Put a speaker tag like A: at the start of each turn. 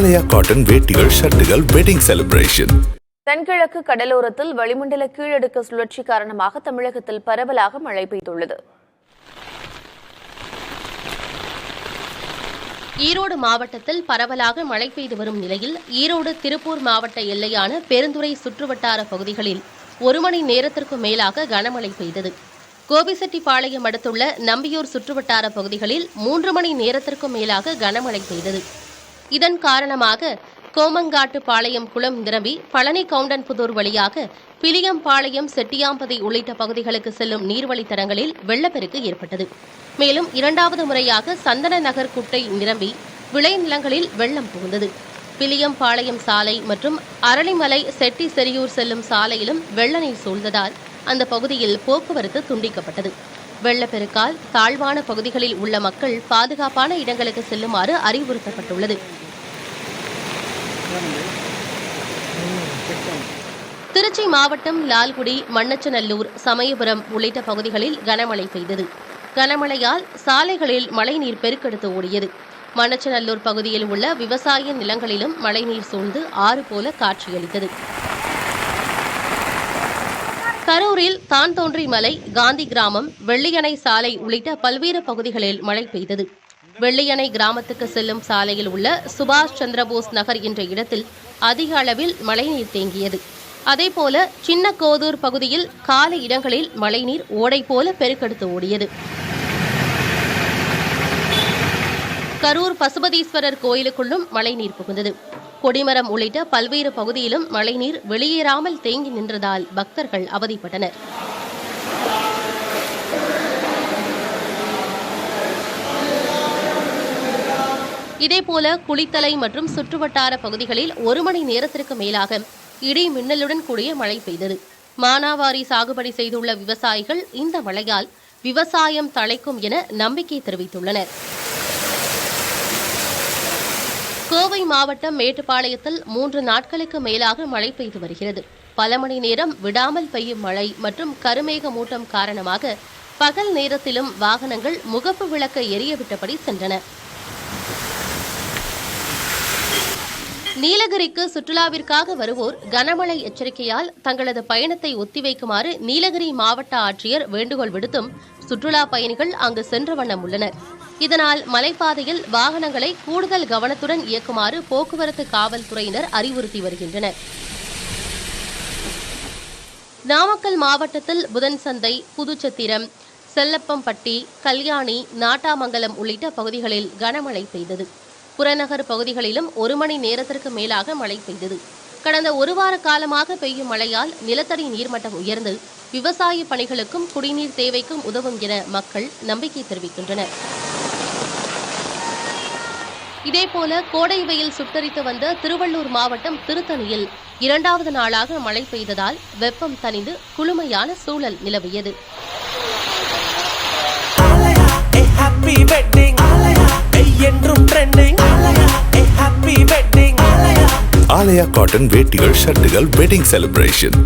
A: ஆலயா cotton வேட்டிகள் ஷர்ட்டுகள் wedding celebration.
B: தென்கிழக்கு கடலோரத்தில் வளிமண்டல கீழடுக்கு சுழற்சி காரணமாக தமிழகத்தில் பரவலாக மழை பெய்துள்ளது.
C: ஈரோடு மாவட்டத்தில் பரவலாக மழை பெய்து வரும் நிலையில் ஈரோடு திருப்பூர் மாவட்ட எல்லையான பெருந்துறை சுற்றுவட்டார பகுதிகளில் 1 மணி நேரத்திற்கும் மேலாக கனமழை பெய்தது. கோபிசெட்டிப்பாளையம் அடுத்துள்ள நம்பியூர் சுற்றுவட்டார பகுதிகளில் 3 மணி நேரத்திற்கும் மேலாக கனமழை பெய்தது. இதன் காரணமாக கோமங்காட்டு பாளையம் குளம் நிரம்பி பழனி கவுண்டன்புதூர் வழியாக பிலியம்பாளையம் செட்டியாம்பதி உள்ளிட்ட பகுதிகளுக்கு செல்லும் நீர்வழித்தடங்களில் வெள்ளப்பெருக்கு ஏற்பட்டது. மேலும் 2வது முறையாக சந்தன நகர் குட்டை நிரம்பி விளைநிலங்களில் வெள்ளம் புகுந்தது. பிலியம்பாளையம் சாலை மற்றும் அரளிமலை செட்டி செரியூர் செல்லும் சாலையிலும் வெள்ள நீர் சூழ்ந்ததால் அந்த பகுதியில் போக்குவரத்து துண்டிக்கப்பட்டது. வெள்ளப்பெருக்கால் தாழ்வான பகுதிகளில் உள்ள மக்கள் பாதுகாப்பான இடங்களுக்கு செல்லுமாறு அறிவுறுத்தப்பட்டுள்ளது. திருச்சி மாவட்டம் லால்குடி, மண்ணச்சநல்லூர், சமயபுரம் உள்ளிட்ட பகுதிகளில் கனமழை பெய்தது. கனமழையால் சாலைகளில் மழைநீர் பெருக்கெடுத்து ஓடியது. மண்ணச்சநல்லூர் பகுதியில் உள்ள விவசாய நிலங்களிலும் மழைநீர் சூழ்ந்து ஆறு போல காட்சியளித்தது. கரூரில் தான்தோன்றி மலை, காந்தி கிராமம், வெள்ளியணை சாலை உள்ளிட்ட பல்வேறு பகுதிகளில் மழை பெய்தது. வெள்ளியணை கிராமத்துக்கு செல்லும் சாலையில் உள்ள சுபாஷ் சந்திரபோஸ் நகர் என்ற இடத்தில் அதிக அளவில் மழைநீர் தேங்கியது. அதேபோல சின்ன கோதூர் பகுதியில் கால இடங்களில் மழைநீர் ஓடை போல பெருக்கெடுத்து ஓடியது. கரூர் பசுபதீஸ்வரர் கோயிலுக்குள்ளும் மழைநீர் புகுந்தது. கொடிமரம் உள்ளிட்ட பல்வேறு பகுதியிலும் மழைநீர் வெளியேறாமல் தேங்கி நின்றதால் பக்தர்கள் அவதிப்பட்டனர். இதேபோல குளித்தலை மற்றும் சுற்றுவட்டார பகுதிகளில் 1 மணி நேரத்திற்கு மேலாக இடி மின்னலுடன் கூடிய மழை பெய்தது. மானாவாரி சாகுபடி செய்துள்ள விவசாயிகள் இந்த மழையால் விவசாயம் தழைக்கும் என நம்பிக்கை தெரிவித்துள்ளனர். கோவை மாவட்டம் மேட்டுப்பாளையத்தில் 3 நாட்களுக்கு மேலாக மழை பெய்து வருகிறது. பல மணி நேரம் விடாமல் பெய்யும் மழை மற்றும் கருமேக மூட்டம் காரணமாக பகல் நேரத்திலும் வாகனங்கள் முகப்பு விளக்க எரியவிட்டபடி சென்றன. நீலகிரிக்கு சுற்றுலாவிற்காக வருவோர் கனமழை எச்சரிக்கையால் தங்களது பயணத்தை ஒத்திவைக்குமாறு நீலகிரி மாவட்ட ஆட்சியர் வேண்டுகோள் விடுத்தும் சுற்றுலா பயணிகள் அங்கு சென்ற வண்ணம் உள்ளனர். இதனால் மலைப்பாதையில் வாகனங்களை கூடுதல் கவனத்துடன் இயக்குமாறு போக்குவரத்து காவல்துறையினர் அறிவுறுத்தி வருகின்றனர். நாமக்கல் மாவட்டத்தில் புதன் சந்தை, புதுச்சத்திரம், செல்லப்பம்பட்டி, கல்யாணி, நாட்டாமங்கலம் உள்ளிட்ட பகுதிகளில் கனமழை பெய்தது. புறநகர் பகுதிகளிலும் 1 மணி நேரத்திற்கு மேலாக மழை பெய்தது. கடந்த 1 வார காலமாக பெய்யும் மழையால் நிலத்தடி நீர்மட்டம் உயர்ந்து விவசாய பணிகளுக்கும் குடிநீர் தேவைக்கும் உதவும் என மக்கள் நம்பிக்கை தெரிவிக்கின்றனர். இதேபோல கோடை வெயில் சுட்டரித்து வந்த திருவள்ளூர் மாவட்டம் திருத்தணியில் 2வது நாளாக மழை பெய்ததால் வெப்பம் தணிந்து குளுமையான சூழல் நிலவியது.
A: ஆலயா காட்டன் வேட்டிகள் ஷர்ட்டுகள் வெட்டிங் செலிப்ரேஷன்.